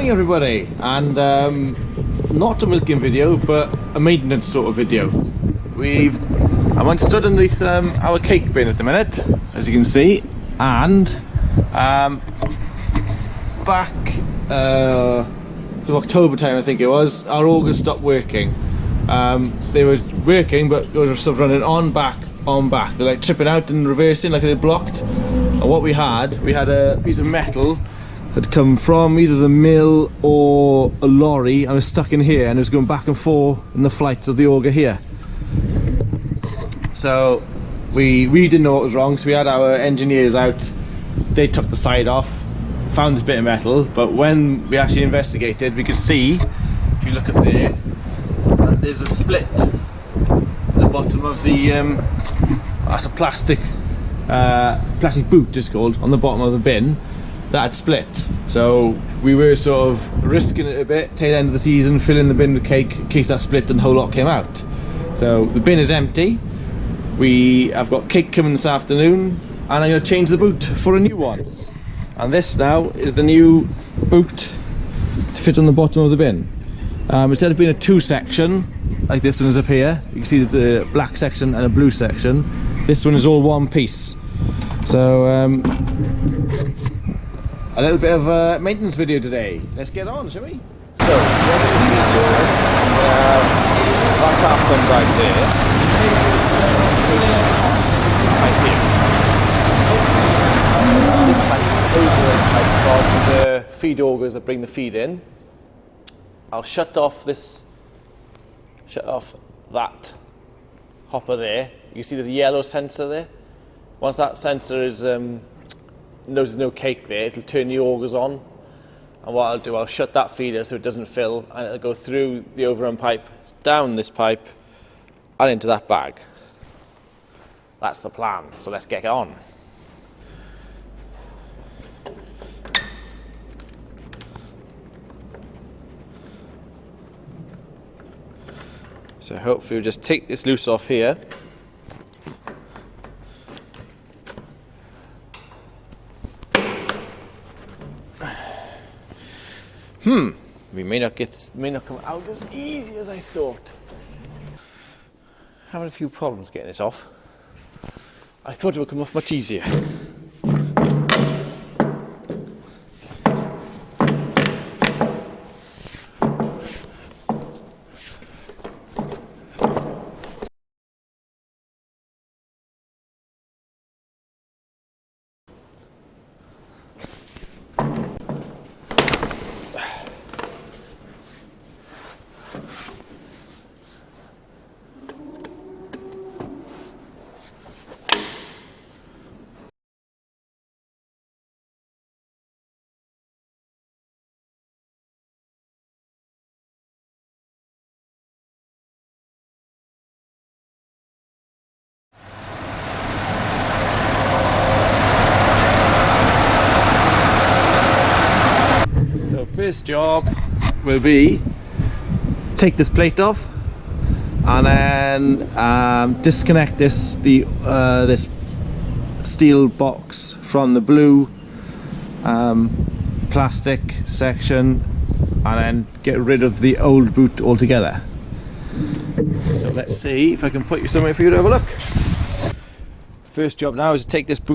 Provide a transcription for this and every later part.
morning everybody, and not a milking video but a maintenance sort of video. I'm stood underneath our cake bin at the minute, as you can see, and back so October time I think it was, our augers stopped working. They were working but they were sort of running on back. They're like tripping out and reversing like they're blocked. And what we had a piece of metal had come from either the mill or a lorry and was stuck in here, and it was going back and forth in the flights of the auger here. So we didn't know what was wrong, so we had our engineers out. They took the side off, found this bit of metal, but when we actually investigated, we could see, if you look up there, that there's a split at the bottom of the that's a plastic boot, it's called, on the bottom of the bin that had split. So we were sort of risking it a bit, tail end of the season, filling the bin with cake in case that split and the whole lot came out. So the bin is empty. I've got cake coming this afternoon, and I'm going to change the boot for a new one. And this now is the new boot to fit on the bottom of the bin. Instead of being a two section like this one is up here, you can see there's a black section and a blue section. This one is all one piece. So a little bit of a maintenance video today. Let's get on, shall we? So that's half ton right there. This pipe here. This pipe over pipe from the feed augers that bring the feed in. I'll shut off that hopper there. You see there's a yellow sensor there. Once that sensor is knows there's no cake there, it'll turn the augers on. And what I'll do, I'll shut that feeder so it doesn't fill, and it'll go through the overrun pipe, down this pipe, and into that bag. That's the plan, so let's get on. So hopefully we'll just take this loose off here. We may not come out as easy as I thought. Having a few problems getting this off. I thought it would come off much easier. First job will be take this plate off and then disconnect this steel box from the blue plastic section, and then get rid of the old boot altogether. So let's see if I can put you somewhere for you to have a look. First job now is to take this take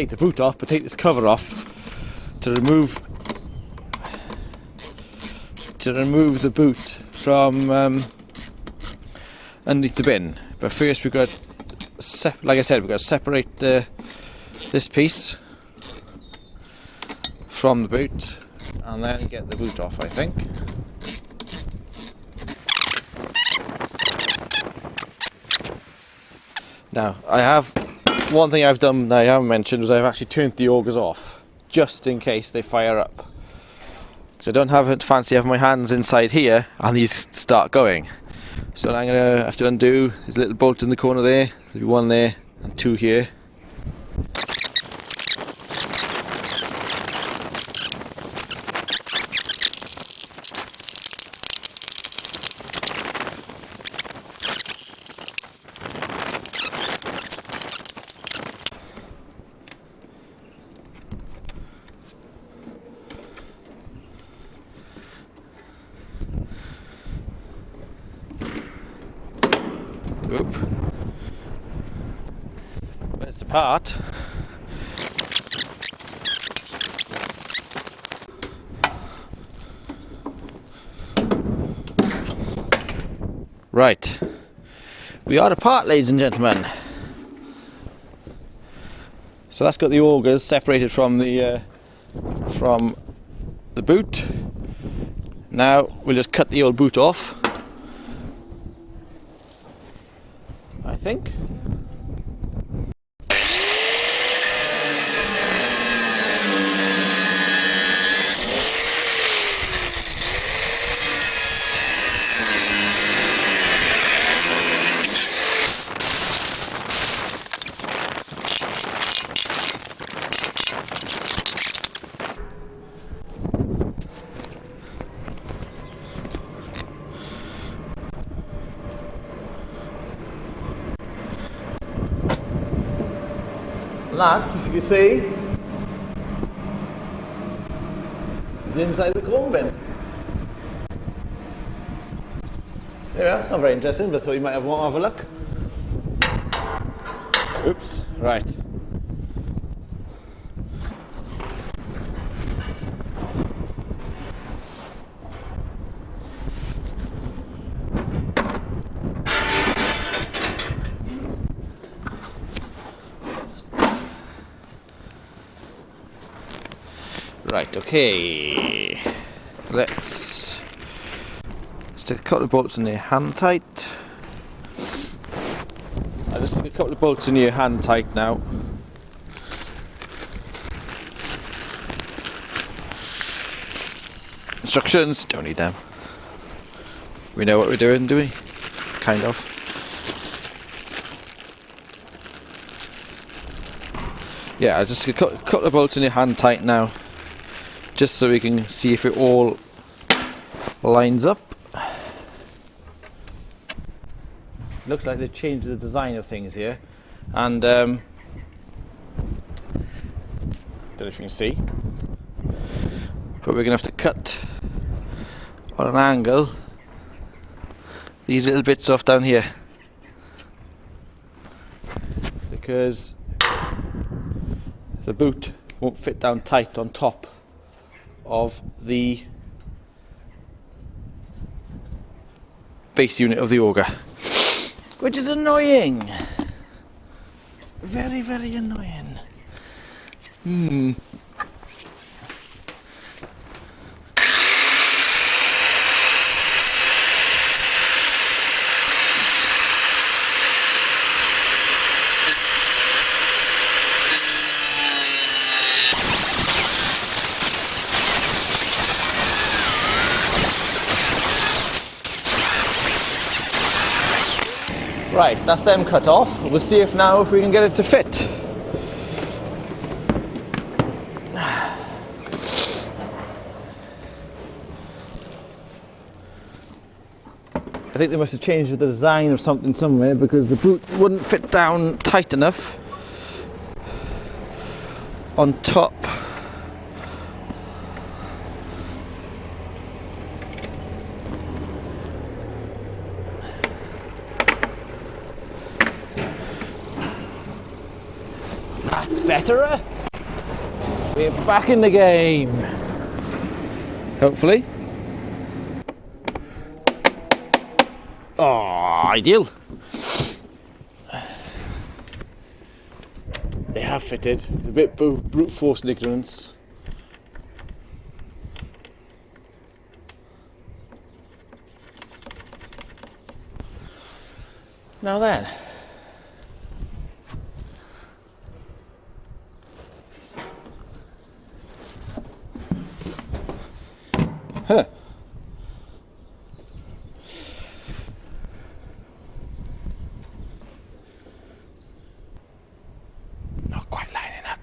the boot off, but take this cover off to remove the boot from underneath the bin. But first we've got, like I said, we've got to separate this piece from the boot and then get the boot off, I think. Now, one thing I've done that I haven't mentioned was I've actually turned the augers off just in case they fire up. So I don't fancy having my hands inside here and these start going. So I'm going to have to undo. There's a little bolt in the corner there. There'll be one there and two here. bits apart. Right, we are apart, ladies and gentlemen. So that's got the augers separated from the boot. Now we'll just cut the old boot off, I think. That, if you can see, is inside the corn bin. There we are, not very interesting, but I thought you might want to have a look. Oops, right. Right, okay, let's stick a couple of bolts in there hand tight. I'll just stick a couple of bolts in here hand tight now. Instructions, don't need them. We know what we're doing, do we? Kind of. Yeah, I'll just stick a couple of bolts in your hand tight now, just so we can see if it all lines up. Looks like they've changed the design of things here, and don't know if you can see, but we're gonna have to cut on an angle these little bits off down here, because the boot won't fit down tight on top of the base unit of the auger, which is annoying. Very, very annoying. Right, that's them cut off. We'll see if now if we can get it to fit. I think they must have changed the design of something somewhere, because the boot wouldn't fit down tight enough on top. That's better. We're back in the game. Hopefully. Oh, ideal. They have fitted. A bit brute force and ignorance. Now then. Huh. Not quite lining up.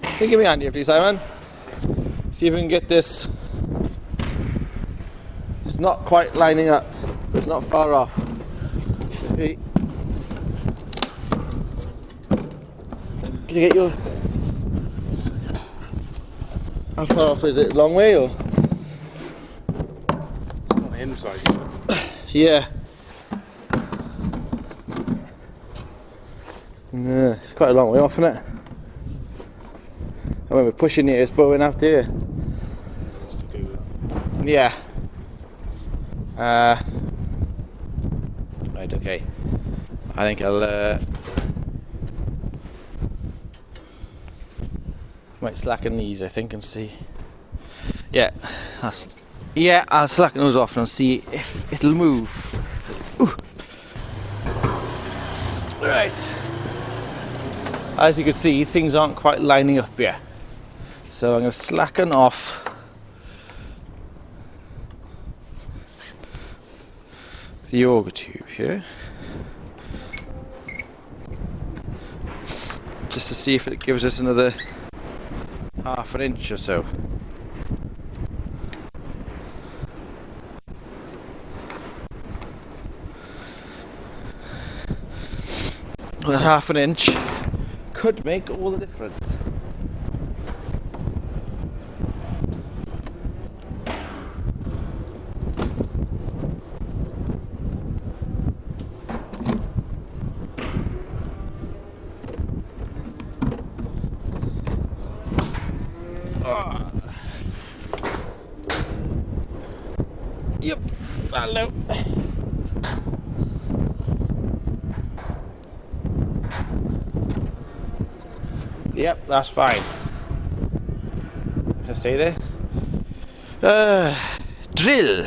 Can you give me a hand here, please, Simon? See if we can get this. It's not quite lining up. It's not far off. Can you get your... How far off is it? A long way or? It's on the inside. Yeah. Yeah, it's quite a long way off, isn't it? I remember pushing here, it's blowing after here. Just to go that. Yeah. Right, okay. I think I'll might slacken these, I think, and see. Yeah, I'll slacken those off and see if it'll move. Ooh. Right. As you can see, things aren't quite lining up yet. So I'm going to slacken off the auger tube here. Just to see if it gives us another half an inch or so. That half an inch could make all the difference. Yep, that'll do. Yep, that's fine. Can I stay there? Drill.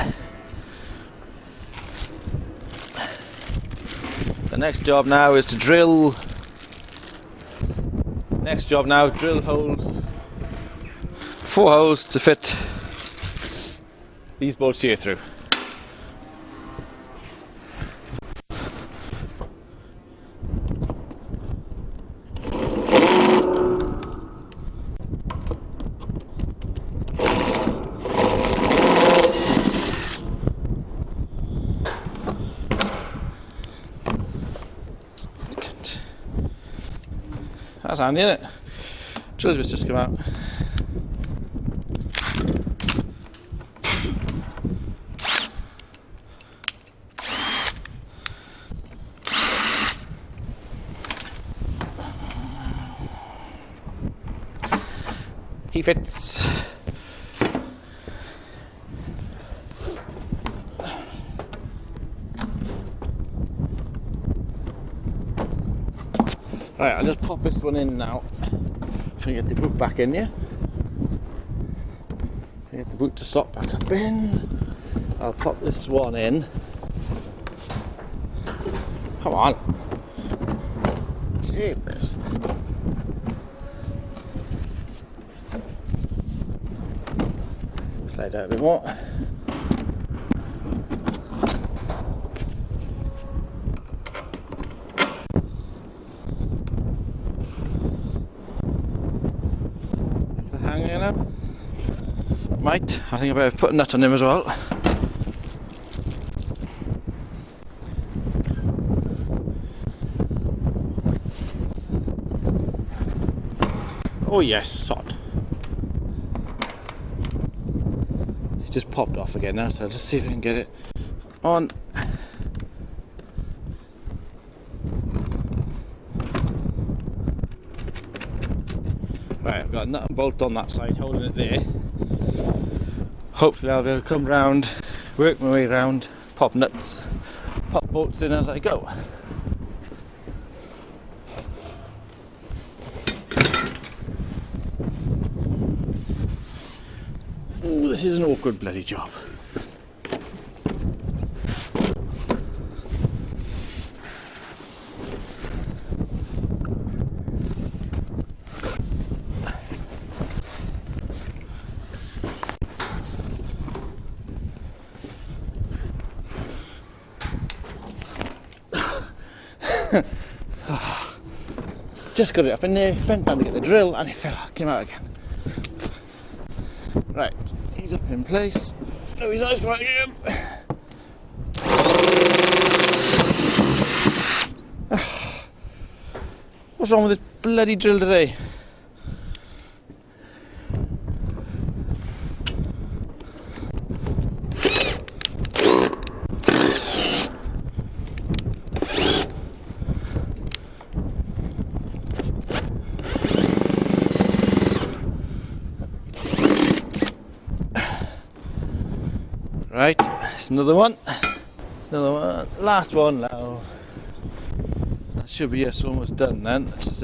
The next job now is to drill. Next job now, drill holes. 4 holes to fit these bolts here through. That's handy, isn't it? Drill bit's just come out. He fits. Right, I'll just pop this one in now. If I can get the boot back in, yeah? If I get the boot to stop back up in, I'll pop this one in. Come on. Jeepers. Slide out a bit more. Hang in now. Might. I think I better put a nut on him as well. Oh yes, sod. It just popped off again now, so I'll just see if I can get it on. Right, I've got a nut and bolt on that side, holding it there. Hopefully I'll be able to come round, work my way round, pop nuts, pop bolts in as I go. Ooh, this is an awkward bloody job. Just got it up in there, bent down to get the drill, and it came out again. Right, he's up in place. No, he's nice, come out again. What's wrong with this bloody drill today? Right, it's another one. Another one. Last one now. That should be us almost done then. Just,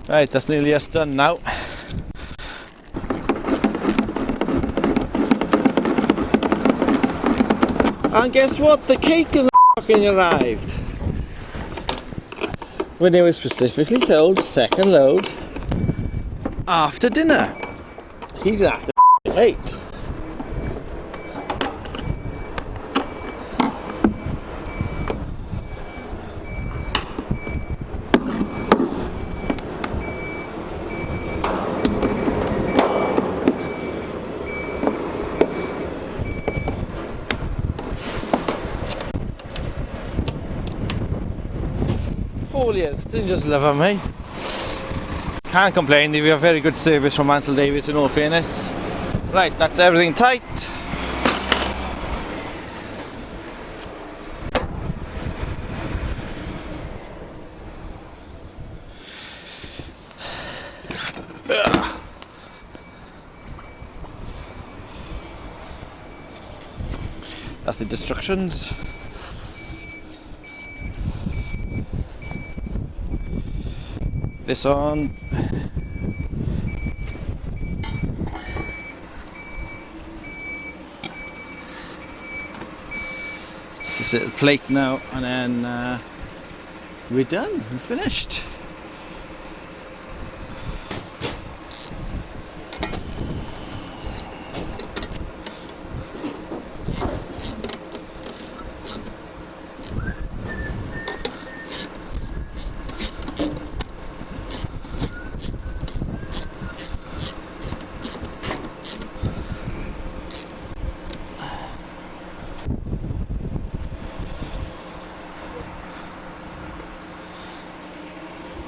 right, that's nearly us done now. And guess what? The cake has fucking arrived. When they were specifically told second load after dinner. He's gonna have to wait. Folias, didn't just love them, eh? Can't complain, they have very good service from Ansel Davis in all fairness. Right, that's everything tight. That's the instructions. This on. Just this little plate now, and then we're done. We're finished.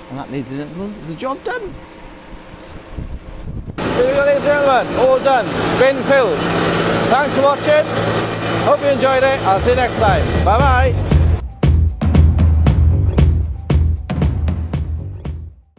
And that needs it. Is the job done? Here we go, ladies and gentlemen. All done. Bin filled. Thanks for watching. Hope you enjoyed it. I'll see you next time. Bye bye.